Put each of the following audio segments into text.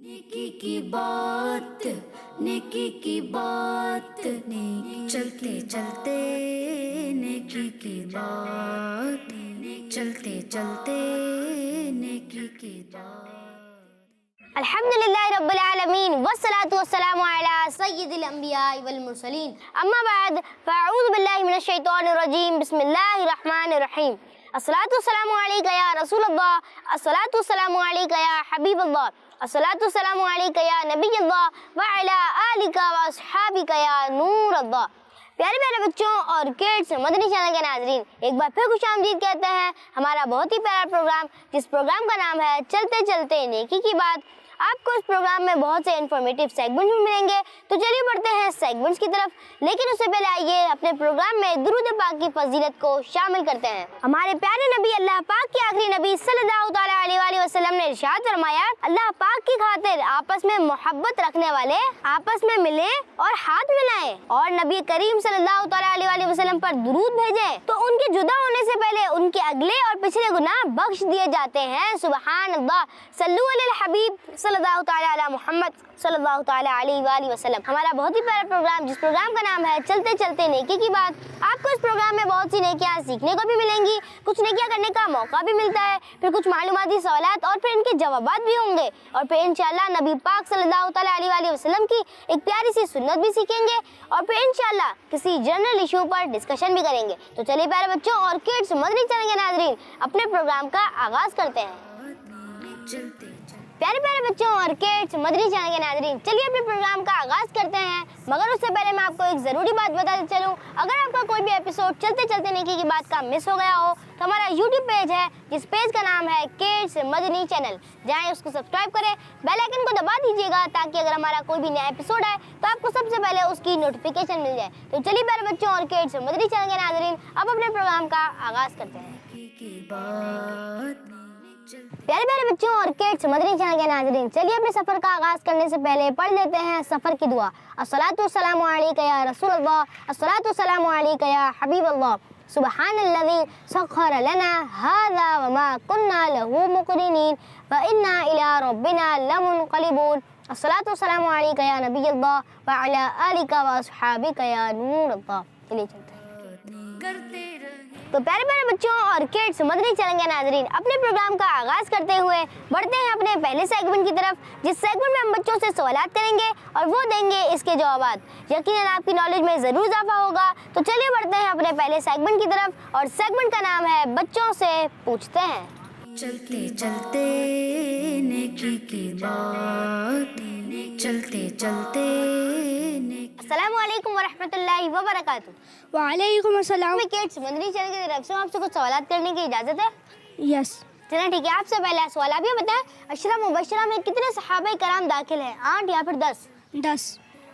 नेकी की बात, नेकी की बात, नेकी चलते चलते नेकी की बात, चलते चलते नेकी की बात। अल्हम्दुलिल्लाह रब्बिल आलमीन वस्सलातु वस्सलामु अला सय्यिदिल अंबिया वल मुरसलीन अम्मा बाद फअऊज़ु बिल्लाहि मिनश शैतानिर रजीम बिस्मिल्लाहिर रहमानिर रहीम अस्सलातु वस्सलामु अलैका या रसूलल्लाह अस्सलातु वस्सलामु अलैका या हबीबल्लाह अस्सलातु वस्सलामु अलैका या नबीयल्लाह व अला आलिका व अस्हाबिका या नूरल्लाह। प्यारे प्यारे बच्चों और किड्स मदनी चैनल के नाजरीन, एक बार फिर खुशामदीद कहते हैं हमारा बहुत ही प्यारा प्रोग्राम, जिस प्रोग्राम का नाम है चलते चलते नेकी की बात। आपको इस प्रोग्राम में बहुत से इन्फॉर्मेटिव सेगमेंट्स भी मिलेंगे, तो चलिए बढ़ते हैं सेगमेंट्स की तरफ। लेकिन उससे पहले आइए अपने प्रोग्राम में दुरूद पाक की फजीलत को शामिल करते हैं। हमारे प्यारे नबी अल्लाह पाक के आखिरी नबी सल्लल्लाहु तआला अलैहि वसल्लम ने इरशाद फरमाया, अल्लाह पाक की खातिर आपस में मोहब्बत रखने वाले आपस में मिले और हाथ मिलाएं और नबी करीम सल्लल्लाहु तआला अलैहि वसल्लम पर दुरूद भेजें, तो उनके जुदा होने से पहले उनके अगले और पिछले गुनाह बख्श दिए जाते हैं। सुबहान अल्लाह, सल्लु अलल हबीब सल्लल्लाहु तआला अला मुहम्मद सल्लल्लाहु तआला अलैहि वसल्लम। हमारा बहुत ही प्यारा प्रोग्राम, जिस प्रोग्राम का नाम है चलते चलते नेकी की बात। आपको इस प्रोग्राम में बहुत सी नेकियां सीखने को भी मिलेंगी, कुछ नेकियां करने का मौका भी मिलता है, फिर कुछ मालूमाती सवालात और फिर इनके जवाबात भी होंगे, और फिर इंशाअल्लाह नबी पाक सल्लल्लाहु तआला अलैहि वसल्लम की एक प्यारी सी सुन्नत भी सीखेंगे, और फिर इंशाअल्लाह किसी जनरल इशू पर डिस्कशन भी करेंगे। तो चलिए प्यारे बच्चों और किड्स मदनी चैनल के नाजरीन, अपने प्रोग्राम का आगाज करते हैं। प्यारे प्यारे बच्चों और किड्स मदनी चैनल के नाजरीन, चलिए अपने प्रोग्राम का आगाज करते हैं। मगर उससे पहले मैं आपको एक ज़रूरी बात बताते चलूं, अगर आपका कोई भी एपिसोड चलते चलते नेकी की बात का मिस हो गया हो, तो हमारा यूट्यूब पेज है, जिस पेज का नाम है किड्स मदनी चैनल। जाएं, उसको सब्सक्राइब करें, बेल आइकन को दबा दीजिएगा, ताकि अगर हमारा कोई भी नया एपिसोड आए तो आपको सबसे पहले उसकी नोटिफिकेशन मिल जाए। तो चलिए प्यारे बच्चों और किड्स मदनी चैनल के नाजरीन, अब अपने प्रोग्राम का आगाज करते हैं। प्यारे प्यारे बच्चों और किड्स मदनी चैनल के नाजरीन, चलिए अपने सफर का आगाज करने से पहले पढ़ लेते हैं सफर की दुआ। अस्सलातु वस्सलामु अलैका या रसूलल्लाह, अस्सलातु वस्सलामु अलैका या हबीबल्लाह, सुब्हानल्लज़ी सख्खर लना हाज़ा व मा कुन्ना लहू मुक़रिनीन व इन्ना इला रब्बिना लमुनक़लिबून, अस्सलातु वस्सलामु अलैका या नबीयल्लाह व अला आलिका व अस्हाबिका या नूरल्लाह। चलिए चलते हैं। तो प्यारे प्यारे बच्चों और किड्स मदनी चैनल के नाजरीन, अपने प्रोग्राम का आगाज करते हुए बढ़ते हैं अपने पहले सेगमेंट की तरफ, जिस सेगमेंट में हम बच्चों से सवालात करेंगे और वो देंगे इसके जवाबात। यकीनन आपकी नॉलेज में ज़रूर इजाफा होगा। तो चलिए बढ़ते हैं अपने पहले सेगमेंट की तरफ, और सेगमेंट का नाम है बच्चों से पूछते हैं। चलते चलते नेकी की बात, चलते चलते अस्सलामु अलैकुम वरहमतुल्लाहि वबरकातुहू। वालेकुम अस्सलाम। किड्स मदनी चैनल की तरफ से आपसे कुछ सवालात करने की इजाज़त है? यस। चलें ठीक है, आपसे पहला सवाल आप ये बताएं, अशरा मुबशरा में कितने सहाबा कराम दाखिल हैं, 8 या फिर 10? 10।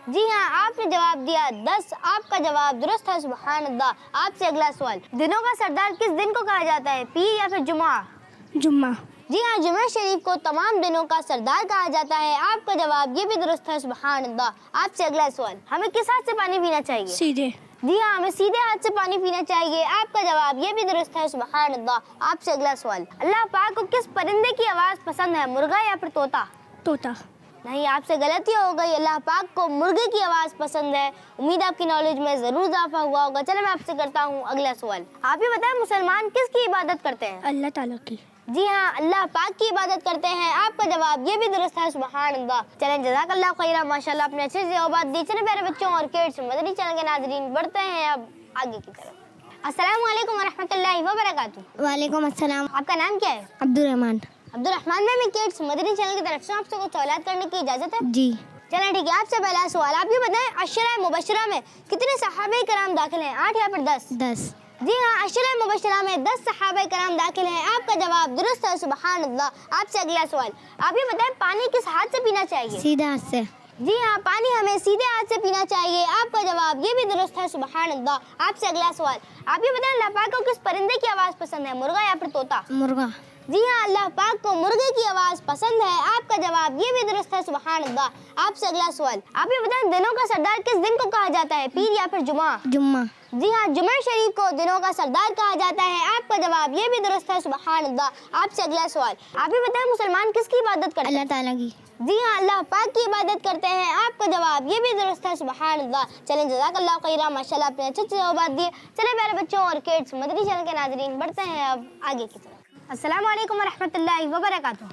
जी हाँ, आपने जवाब दिया 10। आपका जवाब दुरुस्त है, सुभान अल्लाह। आपसे अगला सवाल, दिनों का सरदार किस दिन को कहा जाता है, पीर या फिर जुमा? जुम्मा। जी हाँ, जुमा शरीफ को तमाम दिनों का सरदार कहा जाता है। आपका जवाब ये भी दुरुस्त है, सुभान अल्लाह। आपसे अगला सवाल, हमें किस हाथ से पानी पीना चाहिए? सीधे। जी हाँ, हमें सीधे हाथ से पानी पीना चाहिए। आपका जवाब ये भी दुरुस्त है, सुभान अल्लाह। आपसे अगला सवाल, अल्लाह पाक को किस परिंदे की आवाज़ पसंद है, मुर्गा या फिर तोता? तोता। नहीं, आपसे गलती हो गई। अल्लाह पाक को मुर्गे की आवाज़ पसंद है। उम्मीद आपकी नॉलेज में ज़रूर इजाफा हुआ होगा। चलो मैं आपसे करता हूँ अगला सवाल। आप ये बताएं, मुसलमान किसकी इबादत करते हैं? अल्लाह ताला की। जी हाँ, अल्लाह पाक की इबादत करते हैं। आपका जवाब ये भी दुरुस्त है, सुभान अल्लाह। चलें, जज़ाकल्लाह खैरा, माशाल्लाह आपने अच्छे से जवाब दी। चलें प्यारे बच्चों और किड्स मदनी चैनल के नाजरीन, बढ़ते हैं अब आगे की तरफ। अस्सलामु अलैकुम वरहमतुल्लाहि वबरकातुहू। वालेकुम अस्सलाम। आपका नाम क्या है? अब्दुर्रहमान। अब्दुर्रहमान। में किड्स मदनी चैनल की तरफ से आपसे कुछ सवालात करने की इजाज़त है? जी। चलें ठीक है, आपसे पहला सवाल आप ये बताएं, अशरा मुबशरा में कितने सहाबा कराम दाखिल हैं, 8 या फिर 10? 10। जी हाँ, अशरा मुबशरा में 10 सहाबा कराम दाखिल हैं। आपका जवाब दुरुस्त है, सुभान अल्लाह। आपसे अगला सवाल, आप ये बताएं, पानी किस हाथ से पीना चाहिए? सीधे हाथ से। जी हाँ, पानी हमें सीधे हाथ से पीना चाहिए। आपका जवाब ये भी दुरुस्त है, सुभान अल्लाह। आपसे अगला सवाल, आप ये बताएं, अल्लाह पाक को किस परिंदे की आवाज़ पसंद है, मुर्गा या फिर तोता? मुर्गा। जी हाँ, अल्लाह पाक को मुर्गे की आवाज़ पसंद है। आपका जवाब ये भी दुरुस्त है, सुभान अल्लाह। आपसे अगला सवाल, आप ये बताएं, दिनों का सरदार किस दिन को कहा जाता है, पीर या फिर जुमा? जुम्मा। जी हाँ, जुमा शरीफ को दिनों का सरदार कहा जाता है। आपका जवाब ये भी दुरुस्त है, सुभान अल्लाह। आपसे अगला सवाल, आप ये बताएं, मुसलमान किसकी इबादत करते हैं? अल्लाह ताला की। جی ہاں اللہ پاک کی عبادت کرتے ہیں، آپ کا جواب یہ بھی درست ہے، سبحان اللہ۔ چلیں جزاک اللہ خیرہ، ماشاءاللہ آپ نے اچھے سے جوابات دیے۔ چلیں پیارے بچوں اور کڈس مدنی چینل کے ناظرین، بڑھتے ہیں اب آگے کی طرف۔ السلام علیکم ورحمۃ اللہ وبرکاتہ۔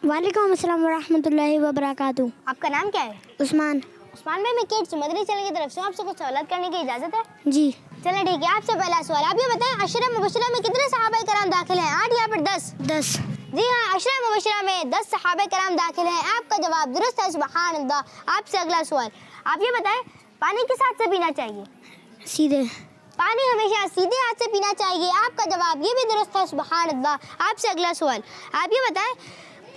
وعلیکم السلام ورحمۃ اللہ وبرکاتہ۔ آپ کا نام کیا ہے؟ عثمان۔ عثمان بھائی، میں کڈس مدنی چینل کی طرف سے آپ سے کچھ سوالات کرنے کی اجازت ہے؟ جی چلیں ٹھیک ہے، آپ سے پہلا سوال، آپ یہ بتائیں عشرہ مبشرہ میں کتنے صحابہ کرام داخل ہیں، 8 یا پھر 10؟ 10۔ جی ہاں، عشرہ مبشرہ میں 10 صحابہ کرام داخل ہیں، آپ کا جواب درست ہے، سبحان اللہ۔ آپ سے اگلا سوال، آپ یہ بتائیں پانی کس ہاتھ سے پینا چاہیے؟ سیدھے۔ پانی ہمیشہ سیدھے ہاتھ سے پینا چاہیے، آپ کا جواب یہ بھی درست ہے، سبحان اللہ۔ آپ سے اگلا سوال، آپ یہ بتائیں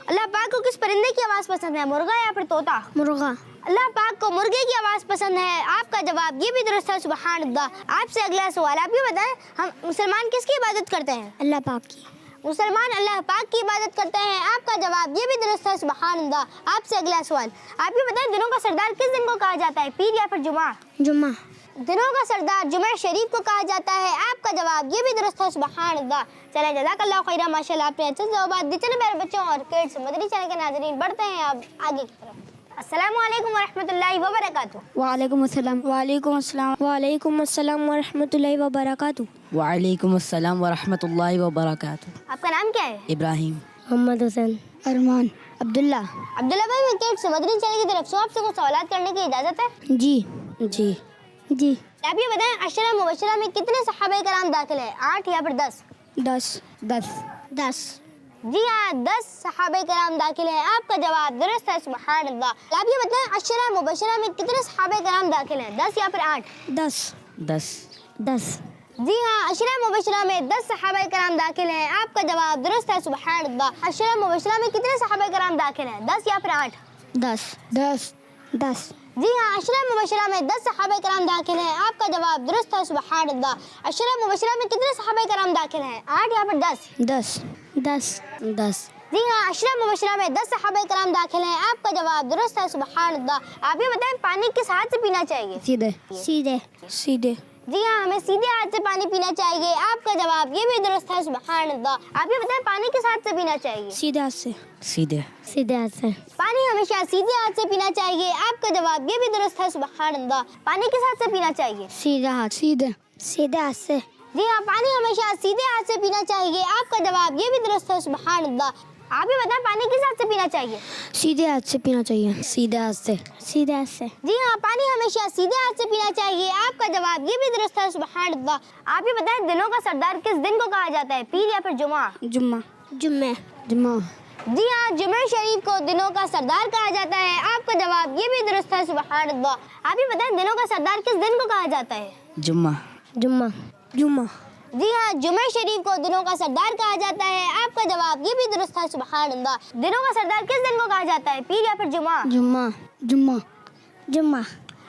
اللہ پاک کو کس پرندے کی آواز پسند ہے، مرغا یا پھر طوطا؟ مرغا۔ اللہ پاک کو مرغے کی آواز پسند ہے، آپ کا جواب یہ بھی درست ہے، سبحان اللہ۔ آپ سے اگلا سوال، آپ یہ بتائیں ہم مسلمان کس کی عبادت کرتے ہیں؟ اللہ پاک کی۔ مسلمان اللہ پاک کی عبادت کرتے ہیں، آپ کا جواب یہ بھی درست ہے، سبحان اللہ۔ آپ سے اگلا سوال، آپ یہ بتائیں دنوں کا سردار کس دن کو کہا جاتا ہے، پیر یا پھر جمعہ؟ جمعہ۔ دنوں کا سردار جمعہ شریف کو کہا جاتا ہے، آپ کا جواب یہ بھی درست ہے، سبحان اللہ۔ چلیں جزاک اللہ خیرہ، ماشاءاللہ آپ نے اچھے سے جوابات دی۔ چلیں میرے بچوں اور کڈس مدنی چینل کے ناظرین، بڑھتے ہیں اب آگے کی طرف۔ السلام علیکم ورحمۃ اللہ وبرکاتہ۔ وعلیکم السلام۔ وعلیکم السلام۔ وعلیکم السلام ورحمۃ اللہ وبرکاتہ۔ وعلیکم السلام ورحمۃ اللہ وبرکاتہ۔ آپ کا نام کیا ہے؟ ابراہیم۔ محمد حسین۔ ارمان۔ عبداللہ۔ عبداللہ بھائی، میں کڈس مدنی چینل کی طرف سے آپ سے کچھ سوالات کرنے کی اجازت ہے؟ جی جی جی۔ آپ یہ بتائیں عشرہ مبشرہ میں کتنے صحابہ کرام داخل ہیں، 8 یا پھر 10؟ 10۔ 10۔ 10۔ جی ہاں، 10 صحابہ کرام داخل ہیں، آپ کا جواب درست ہے، سبحان اللہ۔ آپ یہ بتائیں عشرہ مبشرہ میں کتنے صحابہ کرام داخل ہیں، 10 یا پھر 8؟ 10۔ 10۔ 10۔ جی ہاں، عشرہ مبشرہ میں 10 صحابہ کرام داخل ہیں، آپ کا جواب درست ہے، سبحان اللہ۔ عشرہ مبشرہ میں کتنے صحابہ کرام داخل ہیں، 10 یا پھر 8؟ 10۔ 10۔ 10۔ جی ہاں، عشرہ مبشرہ میں 10 صحابہ کرام داخل ہیں، آپ کا جواب درست ہے، سبحان اللہ۔ عشرہ مبشرہ میں کتنے صحابہ کرام داخل ہیں، 8 یا پھر 10؟ 10۔ 10۔ 10۔ جی ہاں، عشرہ مبشرہ میں 10 صحابہ کرام داخل ہیں، آپ کا جواب درست ہے، سبحان اللہ۔ آپ یہ بتائیں پانی کس ہاتھ سے پینا چاہیے؟ سیدھے۔ سیدھے۔ سیدھے۔ جی ہاں، ہمیں سیدھے ہاتھ سے پانی پینا چاہیے، آپ کا جواب یہ بھی درست ہے، سبحان اللہ۔ آپ یہ بتائیں پانی کس ہاتھ سے پینا چاہیے؟ سیدھے ہاتھ سے۔ سیدھے۔ سیدھے ہاتھ سے۔ پانی ہمیشہ سیدھے ہاتھ سے پینا چاہیے، آپ کا جواب یہ بھی درست ہے، سبحان اللہ۔ پانی کس ہاتھ سے پینا چاہیے؟ سیدھے ہاتھ۔ سیدھے۔ سیدھے ہاتھ سے۔ جی ہاں، پانی ہمیشہ سیدھے ہاتھ سے پینا چاہیے، آپ کا جواب یہ بھی درست ہے، سبحان اللہ۔ آپ یہ بتائیں پانی کس ہاتھ سے پینا چاہیے؟ سیدھے ہاتھ سے پینا چاہیے۔ سیدھے ہاتھ سے۔ سیدھے ہاتھ سے۔ جی ہاں، پانی ہمیشہ سیدھے ہاتھ سے پینا چاہیے، آپ کا جواب یہ بھی درست ہے، سبحان اللہ۔ آپ یہ بتائیں دنوں کا سردار کس دن کو کہا جاتا ہے، پیر یا پھر جمعہ؟ جمعہ۔ جمعہ۔ جمعہ۔ جی ہاں، جمعہ شریف کو دنوں کا سردار کہا جاتا ہے، آپ کا جواب یہ بھی درست ہے، سبحان اللہ۔ آپ یہ بتائیں دنوں کا سردار کس دن کو کہا جاتا ہے؟ جمعہ۔ جمعہ۔ جمعہ۔ جی ہاں، جمعہ شریف کو دنوں کا سردار کہا جاتا ہے، آپ کا جواب یہ بھی درست ہے، سبحان اللہ۔ دنوں کا سردار کس دن کو کہا جاتا ہے، پیر یا پھر جمعہ؟ جمعہ۔ جمعہ۔ جمعہ۔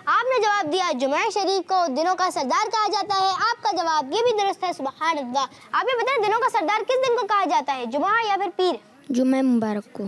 آپ نے جواب دیا جمعہ شریف کو دنوں کا سردار کہا جاتا ہے، آپ کا جواب یہ بھی درست ہے، سبحان اللہ۔ آپ یہ بتائیں دنوں کا سردار کس دن کو کہا جاتا ہے، جمعہ یا پھر پیر؟ جمعہ مبارک کو۔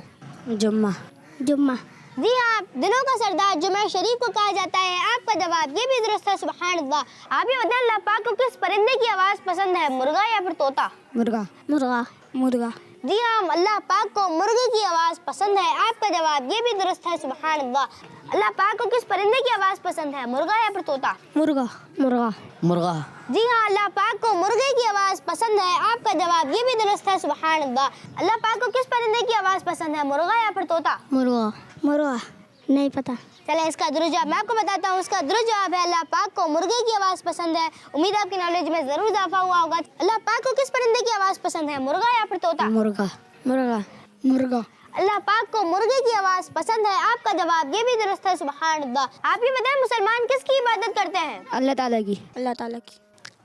جمعہ۔ جمعہ۔ جی ہاں، دنوں کا سردار جمعہ شریف کو کہا جاتا ہے، آپ کا جواب یہ بھی درست ہے، سبحان اللہ۔ آپ یہ بتائیں اللہ پاک کو کس پرندے کی آواز پسند ہے، مرغا یا پھر طوطا؟ مرغا۔ مرغا۔ مرغا۔ جی ہاں، اللہ پاک کو مرغے کی آواز پسند ہے، آپ کا جواب یہ بھی درست ہے، سبحان اللہ۔ اللہ پاک کو کس پرندے کی آواز پسند ہے، مرغا یا پھر طوطا؟ مرغا۔ مرغا۔ مرغا۔ جی ہاں، اللہ پاک کو مرغے کی آواز پسند ہے، آپ کا جواب یہ بھی درست ہے، سبحان اللہ۔ اللہ پاک کو کس پرندے کی آواز پسند ہے، مرغا یا پھر طوطا؟ مرغا۔ مرغا۔ نہیں پتہ۔ چلیں اس کا درست جواب میں آپ کو بتاتا ہوں، اس کا درست جواب ہے اللہ پاک کو مرغے کی آواز پسند ہے۔ امید ہے آپ کی نالج میں ضرور اضافہ ہوا ہوگا۔ اللہ پاک کو کس پرندے کی آواز پسند ہے، مرغا یا پھر طوطا؟ مرغا۔ مرغا۔ مرغا۔ اللہ پاک کو مرغے کی آواز پسند ہے، آپ کا جواب یہ بھی درست ہے، سبحان اللہ۔ آپ یہ بتائیں مسلمان کس کی عبادت کرتے ہیں؟ اللہ تعالیٰ کی۔ اللہ تعالیٰ کی۔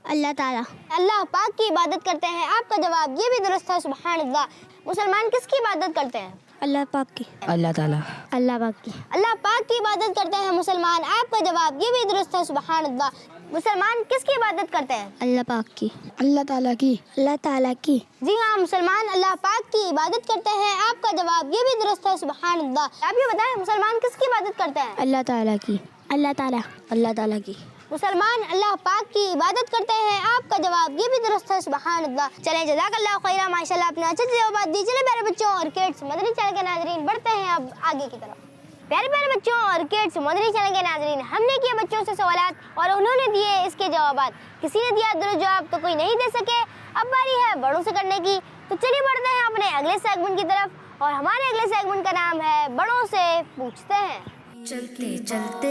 اللہ تعالیٰ۔ اللہ پاک کی عبادت کرتے ہیں، آپ کا جواب یہ بھی درست ہے، سبحان اللہ۔ مسلمان کس کی عبادت کرتے ہیں؟ اللہ پاک کی۔ اللہ تعالیٰ۔ اللہ پاک کی۔ اللہ پاک کی عبادت کرتے ہیں مسلمان، آپ کا جواب یہ بھی درست ہے، سبحان اللہ۔ مسلمان کس کی عبادت کرتے ہیں؟ اللہ پاک کی۔ اللہ تعالیٰ کی۔ اللہ تعالیٰ کی۔ جی ہاں، مسلمان اللہ پاک کی عبادت کرتے ہیں، آپ کا جواب یہ بھی درست ہے، سبحان اللہ۔ آپ یہ بتائیں مسلمان کس کی عبادت کرتے ہیں؟ اللہ تعالیٰ کی۔ اللہ تعالیٰ۔ اللہ تعالیٰ کی۔ मुसलमान अल्लाह पाक की इबादत करते हैं, आपका जवाब ये भी दुरुस्त है, सुबहान अल्लाह। चलें, जज़ाकल्लाह खैरा, माशाल्लाह आपने अच्छे से जवाब दिए। चले प्यारे बच्चों और किड्स, मदनी चैनल के नाज़रीन, बढ़ते हैं अब आगे की तरफ। प्यारे प्यारे बच्चों और किड्स, मदनी चैनल के नाज़रीन, हमने किए बच्चों से सवालात और उन्होंने दिए इसके जवाबात। किसी ने दिया दुरुस्त जवाब तो कोई नहीं दे सके। अब बारी है बड़ों से करने की, तो चलिए बढ़ते हैं अपने अगले सेगमेंट की तरफ और हमारे अगले सेगमेंट का नाम है बड़ों से पूछते हैं। चलते चलते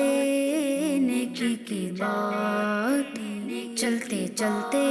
नेकी की बात, चलते चलते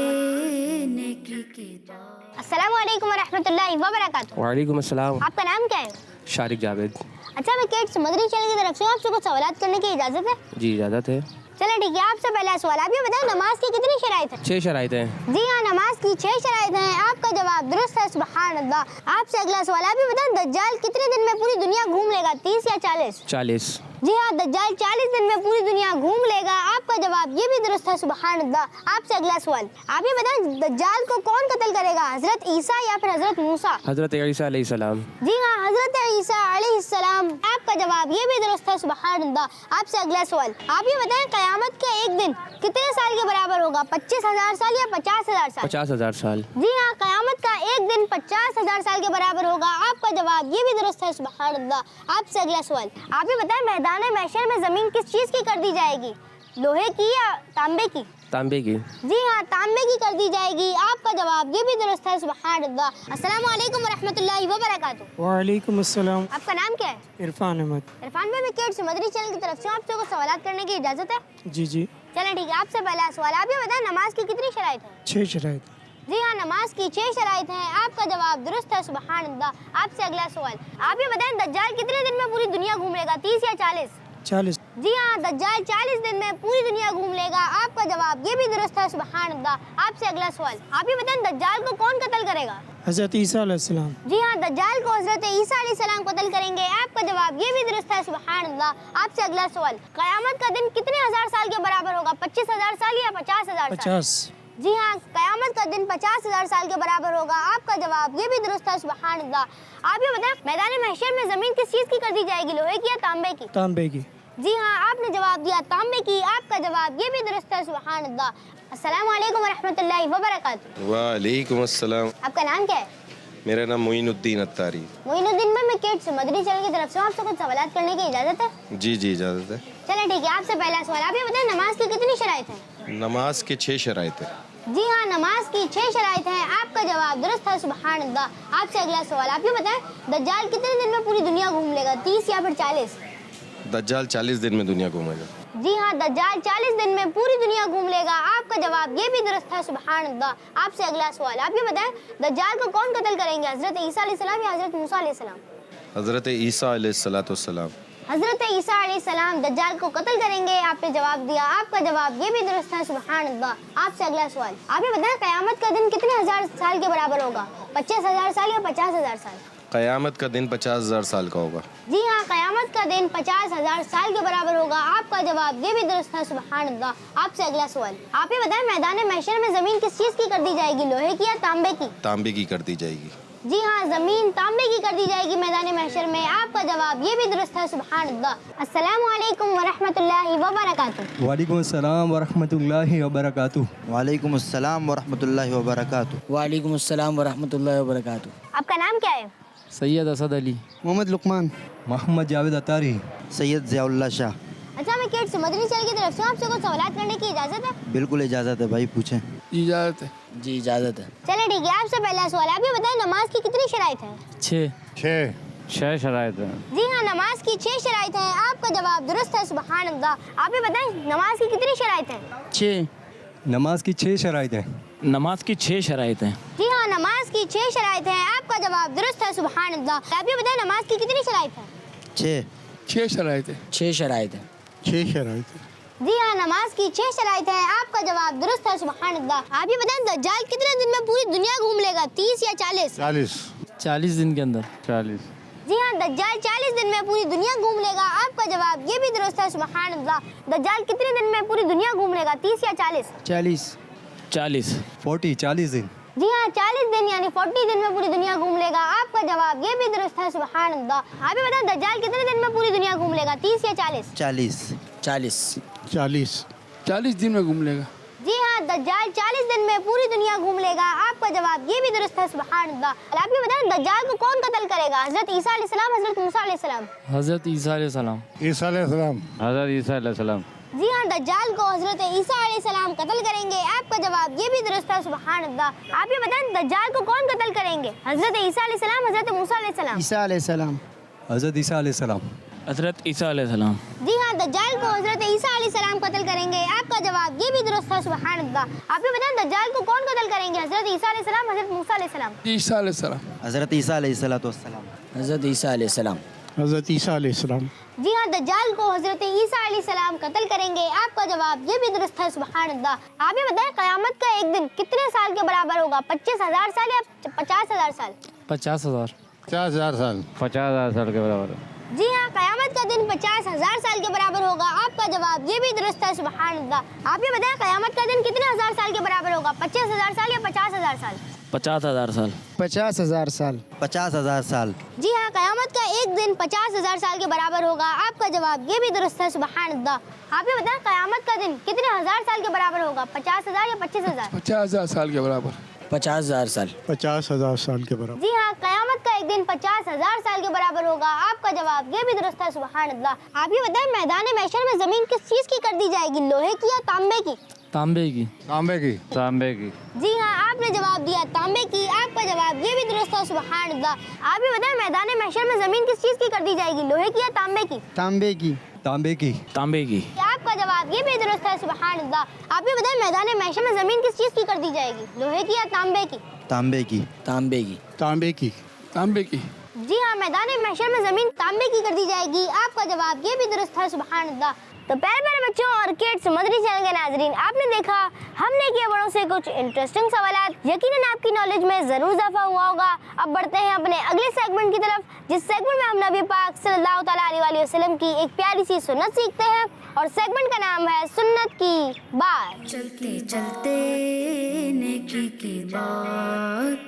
नेकी की बात। अस्सलाम वालेकुम व रहमतुल्लाहि व बरकातुहू। वालेकुम अस्सलाम। आपका नाम क्या है? शारिक जावेद। अच्छा, मैं किड्स मदनी चैनल की तरफ से आपसे कुछ सवालात करने की इजाज़त है? जी इजाज़त है। चलें ठीक है, आपसे पहला सवाल, आप ये बताएं नमाज की कितनी शराइत है? 6 शराइत हैं। जी हाँ, नमाज की 6 शराइत हैं, आपका जवाब दुरुस्त है, सुबहान अल्लाह। आपसे अगला सवाल, आप ये बताएं दज्जाल कितने दिन में पूरी दुनिया घूम लेगा, 30 या 40? 40। जी हाँ, दज्जाल 40 दिन में पूरी दुनिया घूम लेगा, आपका जवाब ये भी दुरुस्त है, सुबहान अल्लाह। आपसे अगला सवाल, आप ये बताएं दज्जाल को कौन कत्ल करेगा, हजरत ईसा या फिर हजरत मूसा? हज़रत ईसा अलैहिस्सलाम। जी हाँ, हजरत ईसा अलैहिस्सलाम, आपका जवाब ये भी दुरुस्त है, सुबहान अल्लाह। आपसे अगला सवाल, आप ये बताएं क़यामत का एक दिन कितने साल के बराबर होगा, 25,000 साल या 50,000 साल? 50,000 साल। जी हाँ, क़यामत का एक दिन 50,000 साल के बराबर होगा, आपका जवाब ये भी दुरुस्त है, सुबहान अल्लाह। आपसे अगला सवाल, आप ये बताएं मैदान महशर में ज़मीन किस चीज़ की कर दी जाएगी, लोहे की या तांबे की? तांबे की। जी हाँ, तांबे की कर दी जाएगी, आपका जवाब ये भी दुरुस्त है, सुबहान अल्लाह। अस्सलाम वालेकुम व रहमतुल्लाहि व बरकातुहू। वालेकुम अस्सलाम। आपका नाम क्या है? इरफान अहमद। इरफान भाई, मैं किड्स मदनी चैनल की तरफ से आपसे कुछ सवालात करने की इजाज़त है? जी जी। चलें ठीक है, आपसे पहला सवाल, आप ये बताएं नमाज की कितनी शराइत है? 6 शराइत। जी हाँ, नमाज की 6 शराइत हैं, आपका जवाब दुरुस्त है, सुबहान अल्लाह। आपसे अगला सवाल, आप ये बताएं दज्जाल कितने दिन में पूरी दुनिया घूम लेगा, 30 या 40? 40। जी हाँ, दज्जाल 40 दिन में पूरी दुनिया घूम लेगा, आपका जवाब ये भी दुरुस्त है, सुबहान अल्लाह। आपसे अगला सवाल, आप ये बताएं दज्जाल को कौन कत्ल करेगा? हज़रत ईसा अलैहिस्सलाम। जी हाँ, दज्जाल को हजरत ईसा अलैहिस्सलाम कत्ल करेंगे, आपका जवाब ये भी दुरुस्त है, सुबहान अल्लाह। आपसे अगला सवाल, क़यामत का दिन कितने हजार साल के बराबर होगा, 25,000 साल या 50,000 साल? 50। जी हाँ, क़यामत का दिन 50,000 साल के बराबर होगा, आपका जवाब ये भी दुरुस्त है, सुबहान अल्लाह। आप ये बताएं मैदान महशर में ज़मीन किस चीज़ की कर दी जाएगी, लोहे की या तांबे की? तांबे की। जी हाँ, आपने जवाब दिया तांबे की, आपका जवाब ये भी दुरुस्त है, सुबहान अल्लाह। अस्सलाम वालेकुम व रहमतुल्लाहि व बरकातुहू। वालेकुम अस्सलाम। आपका नाम क्या है? मेरा नाम मोइनुद्दीन अत्तारी। मोइनुद्दीन भाई, मैं किड्स मदनी चैनल की तरफ से आपसे कुछ सवालात करने की इजाज़त है? जी जी इजाज़त है। चलें ठीक है, आपसे पहला सवाल, आप ये बताएं नमाज की कितनी शराइत है? नमाज के 6 शराइत है। जी हाँ, नमाज की 6 शराइत हैं, आपका जवाब दुरुस्त है, सुबहान अल्लाह। आपसे अगला सवाल, आप ये बताएं दज्जाल कितने दिन में पूरी दुनिया घूम लेगा, 30 या फिर 40? दज्जाल 40 दिन में दुनिया घूमेगा। जी हाँ, दज्जाल 40 दिन में पूरी दुनिया घूम लेगा, आपका जवाब ये भी दुरुस्त है, सुबहान अल्लाह। आपसे अगला सवाल, आप ये बताएं दज्जाल को कौन कत्ल करेंगे, हजरत ईसा अलैहिस्सलाम या हजरत मूसा अलैहिस्सलाम? हज़रत ईसा अलैहिस्सलाम। हजरत ईसा अलैहिस्सलाम दज्जाल को कत्ल करेंगे, आपने जवाब दिया, आपका जवाब ये भी दुरुस्त है, सुबहान अल्लाह। आपसे अगला सवाल, आप ये बताएं क़यामत का दिन कितने हजार साल के बराबर होगा, 25,000 साल या 50,000 साल? क़यामत का दिन 50,000 साल का होगा। जी हाँ, क़यामत का दिन 50,000 साल के बराबर होगा, आपका जवाब ये भी दुरुस्त है, सुबहान अल्लाह। आपसे अगला सवाल, आप ये बताएं मैदान महशर में ज़मीन किस चीज़ की कर दी जाएगी, लोहे की या तांबे की? तांबे की कर दी जाएगी। जी हाँ, ज़मीन तांबे की कर दी जाएगी मैदान महशर में, आपका जवाब ये भी दुरुस्त है, सुबहान अल्लाह। अस्सलामु अलैकुम व रहमतुल्लाहि व बरकातुहू। वालेकुम अस्सलाम व रहमतुल्लाहि व बरकातुहू। वालेकुम अस्सलाम व रहमतुल्लाहि व बरकातुहू। वालेकुम अस्सलाम व रहमतुल्लाहि व बरकातुहू। आपका नाम क्या है? सैयद असद अली। मोहम्मद लुकमान। मोहम्मद जावेद अतारी। सैयद ज़ियाउल्लाह शाह। अच्छा, मैं किड्स मदनी चैनल की तरफ से आपसे कुछ सवालात करने की इजाज़त है? बिल्कुल इजाज़त है भाई, पूछें। इजाज़त है। जी इजाज़त है। चले ठीक है, आपसे पहला सवाल, आप ये बताएं नमाज की कितनी शराइत है? 6 शराइत है। जी हाँ, नमाज की 6 शराइत हैं, आपका जवाब दुरुस्त है, सुबहान अल्लाह। आप ये बताएं नमाज की कितनी शराइत हैं? 6। नमाज की 6 शराइत हैं। नमाज की 6 शराइत हैं। जी हाँ, नमाज की 6 शराइत हैं, आपका जवाब दुरुस्त है, सुबहान अल्लाह। आप ये बताएं नमाज की कितनी शराइत है? 6 शराइत है। 6 शराइत है। 6 शराइत। जी हाँ, नमाज की 6 शराइत हैं, आपका जवाब दुरुस्त है, सुबहान अल्लाह। आप ये बताएं दज्जाल कितने दिन में पूरी दुनिया घूम लेगा, 30 या 40? 40 दिन के अंदर। 40। जी हाँ, दज्जाल 40 दिन में पूरी दुनिया घूम लेगा, आपका जवाब ये भी दुरुस्त है, सुबहान अल्लाह। दज्जाल कितने दिन में पूरी दुनिया घूम लेगा, 30 या 40? 40। 40 दिन। जी हाँ, 40 दिन यानी 40 दिन में पूरी दुनिया घूम लेगा, आपका जवाब ये भी दुरुस्त है, सुबहान अल्लाह। आप ये बताएं दज्जाल कितने दिन में पूरी दुनिया घूम लेगा, 30 या 40? 40। 40। 40 दिन में घूम लेगा। जी हाँ, दज्जाल 40 दिन में पूरी दुनिया घूम लेगा। आपका जवाब ये भी दुरुस्त है, सुभान अल्लाह। अब आप ये बताएं, दज्जाल को कौन कत्ल करेगा? हजरत ईसा अलैहिस्सलाम, हजरत मूसा अलैहिस्सलाम? हज़रत ईसा अलैहिस्सलाम। ईसा अलैहिस्सलाम। हज़रत ईसा अलैहिस्सलाम। जी हाँ, दज्जाल को हजरत ईसा अलैहिस्सलाम कत्ल करेंगे। आपका जवाब ये भी दुरुस्त है, सुभान अल्लाह। आप ये बताएं, दज्जाल को कौन कत्ल करेंगे? हजरत ईसा अलैहिस्सलाम, हजरत मूसा अलैहिस्सलाम? ईसा अलैहिस्सलाम। हज़रत ईसा अलैहिस्सलाम। हज़रत ईसा अलैहिस्सलाम। जी हाँ, दज्जाल को हजरत ईसा अलैहिस्सलाम कत्ल करेंगे। आपका जवाब ये भी दुरुस्त है, सुभान अल्लाह। आप ये बताएं, दज्जाल को कौन कत्ल करेंगे? हजरत ईसा अलैहिस्सलाम, हजरत मूसा अलैहिस्सलाम? ईसा अलैहिस्सलाम। हज़रत ईसा अलैहिस्सलाम। हज़रत ईसा अलैहिस्सलाम। हज़रत ईसा अलैहिस्सलाम। जी हाँ, दज्जाल को हजरत ईसा अलैहिस्सलाम कत्ल करेंगे। आपका जवाब ये भी दुरुस्त है, सुभान अल्लाह। आप ये बताएं, क़यामत का एक दिन कितने साल के बराबर होगा? 25,000 साल या 50,000 साल? 50,000। 50,000 साल। 50,000 साल के बराबर। जी हाँ, क़यामत का दिन 50,000 साल के बराबर होगा। आपका जवाब ये भी दुरुस्त है, सुभान अल्लाह। आप ये बताएं, क़यामत का दिन कितने हजार साल के बराबर होगा? 25,000 साल या 50,000 साल? 50,000 साल। 50,000 साल। 50,000 साल। जी हाँ, क़यामत का एक दिन 50,000 साल के बराबर होगा। आपका जवाब ये भी दुरुस्त है, सुभान अल्लाह। आप ये बताएं, क़यामत का दिन कितने हजार साल के बराबर होगा? 50,000 या 25,000? 50,000 साल के बराबर। 50,000 साल। 50,000 साल के बराबर। जी हाँ, क़यामत का एक दिन 50,000 साल के बराबर होगा। आपका जवाब ये भी दुरुस्त है, सुभान अल्लाह। आप ये बताएं, मैदान महशर में जमीन किस चीज की कर दी जाएगी? लोहे की या तांबे की? तांबे की। तांबे की। तांबे की। जी हाँ, आपने जवाब दिया तांबे की। आपका जवाब ये भी दुरुस्त है, सुभान अल्लाह। आप ये बताएं, मैदान महशर में जमीन किस चीज की कर दी जाएगी? लोहे की या तांबे की? तांबे की। तांबे की। तांबे की। आपका जवाब ये भी दुरुस्त है, सुभान अल्लाह। आप ये बताएं, मैदान महशर में जमीन किस चीज की कर दी जाएगी? लोहे की या तांबे की? तांबे की। तांबे की। तांबे की। तांबे की। जी हाँ, मैदान महशर में जमीन तांबे की कर दी जाएगी। आपका जवाब ये भी दुरुस्त है, सुभान अल्लाह। तो प्यारे प्यारे बच्चों और किड्स, मदरी चैनल के नाजरीन, आपने देखा हमने किया बड़ों से कुछ इंटरेस्टिंग सवालात। यकीनन आपकी नॉलेज में जरूर इजाफा हुआ होगा। अब बढ़ते हैं अपने अगले सेगमेंट की तरफ, जिस सेगमेंट में हम नबी पाक सल्लल्लाहु तआला अलैहि वसल्लम की एक प्यारी सी सुन्नत सीखते हैं। और सेगमेंट का नाम है सुन्नत की बात। चलते चलते नेकी की बात,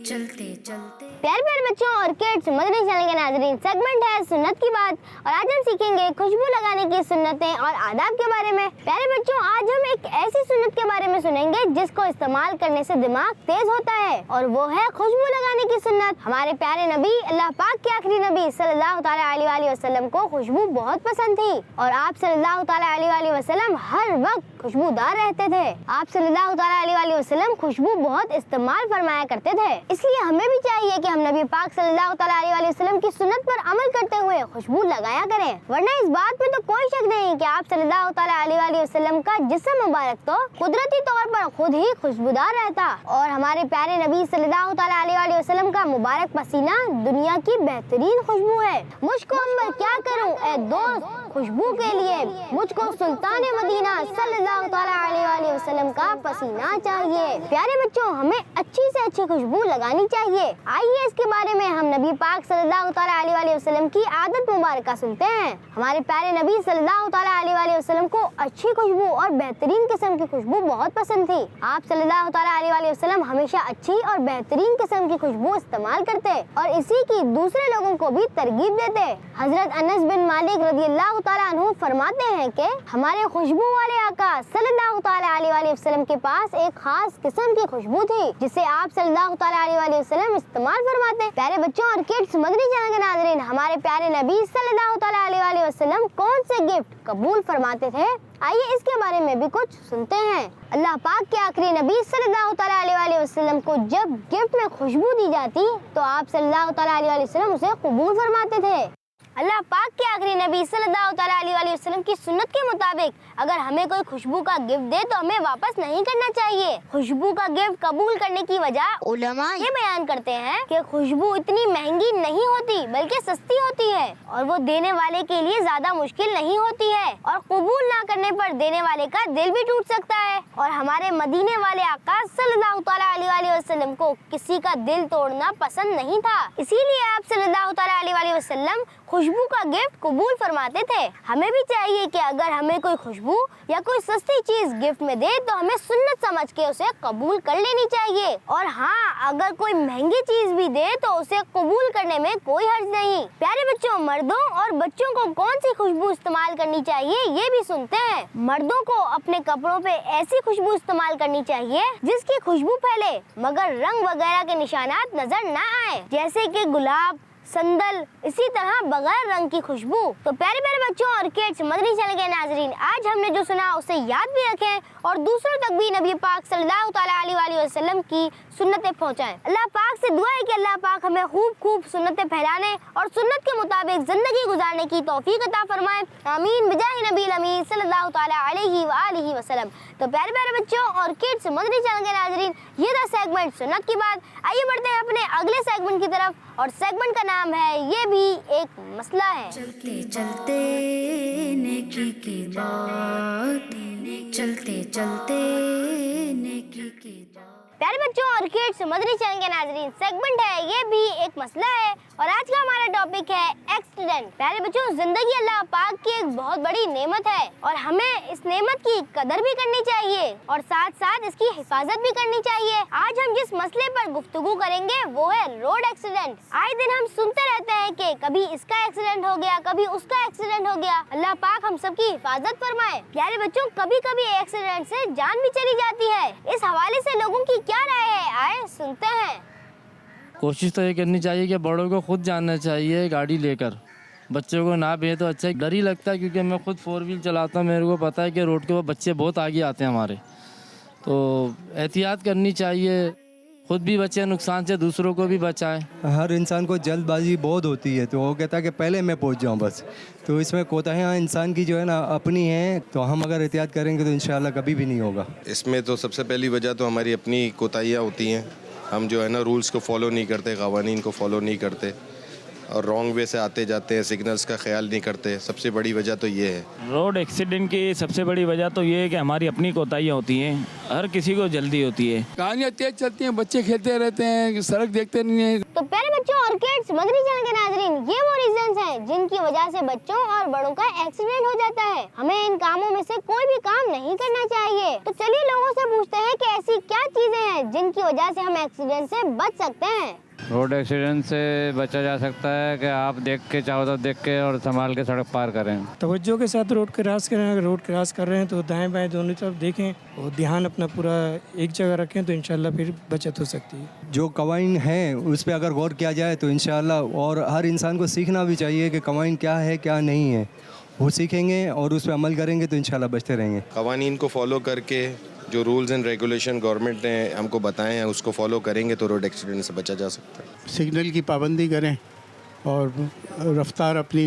चलते चलते। प्यारे प्यारे बच्चों और किड्स, मदरी चैनल के नाजरीन, सेगमेंट है सुन्नत की बात। और आज हम सीखेंगे खुशबू लगाने की सुन्नतें और आदाब के बारे में। प्यारे बच्चों, आज हम एक ऐसी सुन्नत के बारे में सुनेंगे जिसको इस्तेमाल करने से दिमाग तेज होता है, और वो है खुशबू लगाने की सुन्नत। हमारे प्यारे नबी, अल्लाह पाक के आखिरी नबी सल्लल्लाहु तआला अलैहि वसल्लम को खुशबू बहुत पसंद थी, और आप सल्लल्लाहु तआला अलैहि वसल्लम हर वक्त खुशबूदार रहते थे। आप सल्लल्लाहु तआला अलैहि वसल्लम खुशबू बहुत इस्तेमाल फरमाया करते थे। इसलिए हमें भी चाहिए कि हम नबी पाक सल्लल्लाहु तआला अलैहि वसल्लम की सुन्नत पर अमल करते हुए खुशबू लगाया करें, वरना इस बात में तो कोई शक नहीं कि आप सल्लल्लाहु तआला अलैहि वसल्लम का जिस्म मुबारक तो कुदरती तौर पर खुद ही खुशबूदार रहता, और हमारे प्यारे नबी सल्लल्लाहु तआला अलैहि वसल्लम का मुबारक पसीना दुनिया की बेहतरीन खुशबू है। मुझको मैं क्या करूं ए दोस्त खुशबू के लिए, मुझको सुल्तान मदीना सल्लल्लाहु तआला अलैहि वसल्लम का पसीना चाहिए। प्यारे बच्चों, हमें अच्छी से अच्छी खुशबू लगानी चाहिए। आइए इसके बारे में हम नबी पाक सल्लल्लाहु तआला अलैहि वसल्लम की आदत मुबारक सुनते हैं। हमारे प्यारे नबी सल्लल्लाहु तआला अलैहि वसल्लम को अच्छी खुशबू और बेहतरीन किस्म की खुशबू बहुत पसंद थी। आप सल्लल्लाहु तआला अलैहि वसल्लम हमेशा अच्छी और बेहतरीन किस्म की खुशबू इस्तेमाल करते और इसी की दूसरे लोगों को भी तरगीब देते। हजरत अनस बिन मालिक रज़ियल्लाहु तआला अन्हु फरमाते हैं कि हमारे खुशबू वाले आका सल्लल्लाहु तआला अलैहि वसल्लम के पास एक खास किस्म की खुशबू थी, जिसे आप सल्लल्लाहु तआला अलैहि वसल्लम इस्तेमाल फरमाते। प्यारे बच्चों और किड्स, मदनी चैनल के नाज़रीन, हमारे प्यारे नबी सल्लल्लाहु तआला अलैहि वसल्लम कौन से गिफ्ट कबूल फरमाते थे? आइए इसके बारे में भी कुछ सुनते हैं। अल्लाह पाक के आखिरी नबी सल्लल्लाहु तआला अलैहि वसल्लम को जब गिफ्ट में खुशबू दी जाती तो आप सल्लल्लाहु तआला अलैहि वसल्लम उसे कबूल फरमाते थे। अल्लाह पाक के आखिरी नबी सल्लल्लाहु तआला अलैहि वसल्लम की सुन्नत के मुताबिक अगर हमें कोई खुशबू का गिफ्ट दे तो हमें वापस नहीं करना चाहिए। खुशबू का गिफ्ट कबूल करने की वजह उलमा ये बयान करते हैं कि खुशबू इतनी महंगी नहीं होती बल्कि सस्ती होती है, और वो देने वाले के लिए ज्यादा मुश्किल नहीं होती है, और कबूल ना करने पर देने वाले का दिल भी टूट सकता है। और हमारे मदीने वाले आका सल्लल्लाहु तआला अलैहि वसल्लम को किसी का दिल तोड़ना पसंद नहीं था, इसीलिए आप सल्लल्लाहु तआला अलैहि वसल्लम खुशबू खुशबू का गिफ्ट कबूल फरमाते थे। हमें भी चाहिए कि अगर हमें कोई खुशबू या कोई सस्ती चीज गिफ्ट में दे तो हमें सुन्नत समझ के उसे कबूल कर लेनी चाहिए। और हाँ, अगर कोई महंगी चीज भी दे तो उसे कबूल करने में कोई हर्ज नहीं। प्यारे बच्चों, मर्दों और बच्चों को कौन सी खुशबू इस्तेमाल करनी चाहिए ये भी सुनते हैं। मर्दों को अपने कपड़ों पे ऐसी खुशबू इस्तेमाल करनी चाहिए जिसकी खुशबू फैले मगर रंग वगैरह के निशानात नजर न आए, जैसे कि गुलाब, संदल, इसी तरह बगैर रंग की खुशबू। तो प्यारे प्यारे बच्चों और किड्स, मदनी चैनल के नाजरीन, आज हमने जो सुना उसे याद भी रखें और दूसरों तक भी नबी पाक सल्लल्लाहु तआला अलैहि वसल्लम की सुन्नतें पहुंचाएं। अल्लाह पाक से दुआ है कि अल्लाह पाक हमें खूब सुन्नतें फैलाने और सुन्नत के मुताबिक जिंदगी गुजारने की तौफीक अता फरमाए। आमीन बिजाहि नबी अमीन सल्लल्लाहु तआला अलैहि वसल्लम। तो प्यारे प्यारे बच्चों और किड्स, मदनी चैनल के नाजरीन, ये था सेगमेंट सुन्नत की बात। आइए बढ़ते हैं अपने अगले सेगमेंट की तरफ और सेगमेंट का नाम है ये भी एक मसला है। चलते चलते नेकी की बात, चलते चलते नेकी की बात। प्यारे बच्चों और किड्स, मदनी चैनल के नाजरीन, सेगमेंट है ये भी एक मसला है और आज का हमारा टॉपिक है एक्सीडेंट। प्यारे बच्चों, जिंदगी अल्लाह पाक की एक बहुत बड़ी नेमत है और हमें इस नेमत की कदर भी करनी चाहिए और साथ साथ इसकी हिफाजत भी करनी चाहिए। आज हम जिस मसले पर गुफ्तगू करेंगे वो है रोड एक्सीडेंट। आए दिन हम सुनते रहते हैं कि कभी इसका एक्सीडेंट हो गया, कभी उसका एक्सीडेंट हो गया। अल्लाह पाक हम सबकी हिफाजत फरमाए। प्यारे बच्चों, कभी कभी एक्सीडेंट से जान भी चली जाती है। इस हवाले से लोगों की क्या राय है, आए सुनते हैं। कोशिश तो ये करनी चाहिए कि बड़ों को खुद जानना चाहिए गाड़ी लेकर, बच्चों को ना भेजे तो अच्छा है। डर ही लगता है क्योंकि मैं खुद 4 व्हील चलाता हूँ, मेरे को पता है कि रोड के ऊपर बच्चे बहुत आगे आते हैं हमारे, तो एहतियात करनी चाहिए। खुद भी बचे नुकसान से, दूसरों को भी बचाएं। हर इंसान को जल्दबाजी बहुत होती है, तो वो कहता है कि पहले मैं पहुंच जाऊं बस। तो इसमें कोताहियाँ इंसान की जो है ना अपनी हैं, तो हम अगर एहतियात करेंगे तो इंशाल्लाह कभी भी नहीं होगा। इसमें तो सबसे पहली वजह तो हमारी अपनी कोताहियाँ होती हैं। हम जो है ना रूल्स को फॉलो नहीं करते, क़वानीन को फॉलो नहीं करते और रॉन्ग वे से आते जाते हैं, सिग्नल्स का ख्याल नहीं करते। सबसे बड़ी वजह तो ये है। रोड एक्सीडेंट की सबसे बड़ी वजह तो ये है कि हमारी अपनी कोताहियाँ होती हैं। हर किसी को जल्दी होती है, गाड़ियाँ तेज चलती हैं, बच्चे खेलते रहते हैं, सड़क देखते नहीं हैं। तो प्यारे बच्चों और किड्स, मदनी चैनल के नाजरीन, ये वो रीजंस हैं जिनकी वजह से बच्चों और बड़ों का एक्सीडेंट हो जाता है। हमें इन कामों में से कोई भी काम नहीं करना चाहिए। तो चलिए लोगों से पूछते हैं कि ऐसी क्या चीजें हैं जिनकी वजह से हम एक्सीडेंट से बच सकते हैं। रोड एक्सीडेंट से बचा जा सकता है कि आप देख के, चाहो तो देख के और संभाल के सड़क पार करें। तवज्जो के साथ रोड क्रॉस करें। अगर रोड क्रॉस कर रहे हैं तो दाएं बाएं दोनों तरफ देखें और ध्यान अपना पूरा एक जगह रखें, तो इंशाल्लाह फिर बचत हो सकती है। जो कवानीन हैं उस पर अगर गौर किया जाए तो इंशाल्लाह, और हर इंसान को सीखना भी चाहिए कि कवानीन क्या है क्या नहीं है, वो सीखेंगे और उस पर अमल करेंगे तो इंशाल्लाह बचते रहेंगे। क़वानीन को फॉलो करके जो रूल्स एंड रेगुलेशन गवर्नमेंट ने हमको बताए हैं उसको फॉलो करेंगे तो रोड एक्सीडेंट से बचा जा सकता है। सिग्नल की पाबंदी करें और रफ्तार अपनी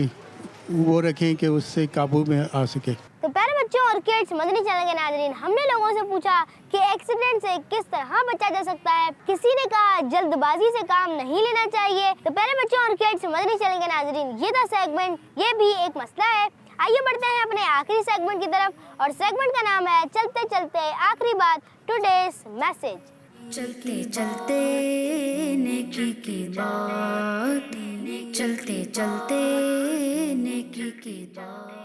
वो रखें कि उससे काबू में आ सके। तो प्यारे बच्चों और किड्स, मदनी चैनल के नाजरीन, हमने लोगों से पूछा कि एक्सीडेंट से किस तरह बचा जा सकता है। किसी ने कहा जल्दबाजी से काम नहीं लेना चाहिए। तो प्यारे बच्चों और किड्स, मदनी चैनल के नाजरीन, ये था सेगमेंट ये भी एक मसला है। आइए बढ़ते हैं अपने आखिरी सेगमेंट की तरफ और सेगमेंट का नाम है चलते चलते आखिरी बात, टुडेस मैसेज। चलते चलते नेकी की बात, चलते चलते नेकी की बात।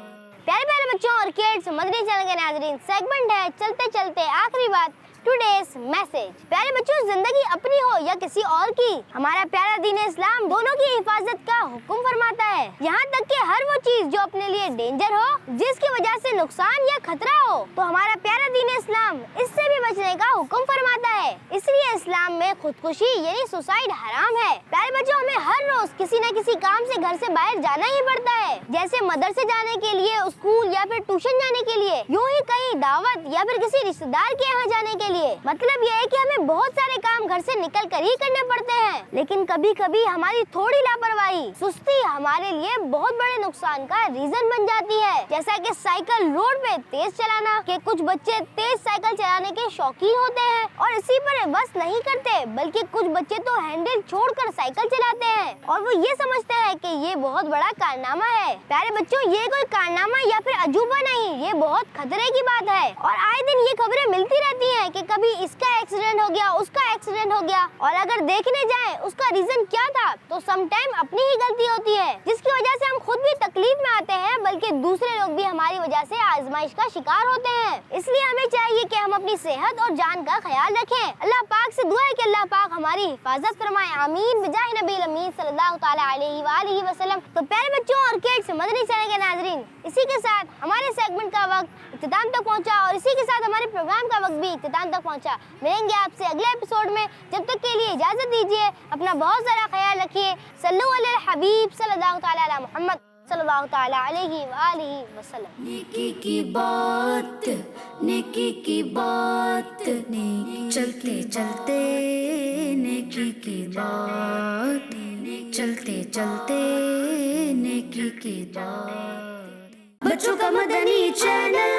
प्यारे प्यारे बच्चों और किड्स, मदनी चैनल के नाजरीन, सेगमेंट है चलते चलते आखिरी बात, टुडेस मैसेज। प्यारे बच्चों, जिंदगी अपनी हो या किसी और की, हमारा प्यारा दीन इस्लाम दोनों की हिफाजत का हुक्म फरमाता है। यहाँ तक कि हर वो चीज जो अपने लिए डेंजर हो, जिसकी वजह से नुकसान या खतरा हो, तो हमारा प्यारा दीन इस्लाम इससे भी बचने का हुक्म फरमाता है। इसलिए इस्लाम में खुदकुशी यानी सुसाइड हराम है। प्यारे बच्चों, हमें हर रोज किसी न किसी काम से घर से बाहर जाना ही पड़ता है, जैसे मदरसे जाने के लिए, स्कूल या फिर ट्यूशन जाने के लिए, यूं ही कहीं दावत या फिर किसी रिश्तेदार के यहाँ जाने के लिए। मतलब ये है कि हमें बहुत सारे काम घर से निकल कर ही करने पड़ते हैं, लेकिन कभी कभी हमारी थोड़ी लापरवाही, सुस्ती हमारे लिए बहुत बड़े नुकसान का रीजन बन जाती है। जैसा कि साइकिल रोड पे तेज चलाना, कि कुछ बच्चे तेज साइकिल चलाने के शौकीन होते हैं और इसी पर बस नहीं करते, बल्कि कुछ बच्चे तो हैंडल छोड़कर साइकिल चलाते हैं और वो ये समझते हैं कि ये बहुत बड़ा कारनामा है। प्यारे बच्चों, ये कोई कारनामा या फिर अजूबा नहीं, ये बहुत खतरे की बात है और आए दिन ये खबरें मिलती रहती हैं कि कभी इसका एक्सीडेंट हो गया, उसका एक्सीडेंट हो गया, और अगर देखने जाएं उसका रीजन क्या था तो सम टाइम अपनी ही गलती होती है, जिसकी वजह से हम खुद भी तकलीफ में आते हैं, बल्कि दूसरे लोग भी हमारी वजह से आजमाइश का शिकार होते हैं। इसलिए हमें चाहिए कि हम अपनी सेहत और जान का ख्याल रखें। अल्लाह पाक से दुआ है कि अल्लाह पाक हमारी हिफाजत फरमाए, आमीन बिजाह नबी अमीन सल्लल्लाहु तआला अलैहि वालिहि वसल्लम। तो प्यारे बच्चों और किड्स, मदनी चैनल के नाज़रीन, इसी के साथ हमारे सेगमेंट का वक्त इख्तिताम तक पहुंचा और इसी के साथ हमारे प्रोग्राम का वक्त भी इख्तिताम तक पहुंचा। मिलेंगे आपसे अगले एपिसोड में, जब तक के लिए इजाजत दीजिए, अपना बहुत सारा ख्याल रखिए। सल्लल्लाहु अलैहि हबीब सल्लल्लाहु तआला अला मुहम्मद सल्लल्लाहु तआला अलैहि वालिहि वसल्लम। नेकी की बात, नेकी की बात, नेकी चलते चलते नेकी की बात, चलते चलते नेकी की बात। बच्चों का मदनी चैनल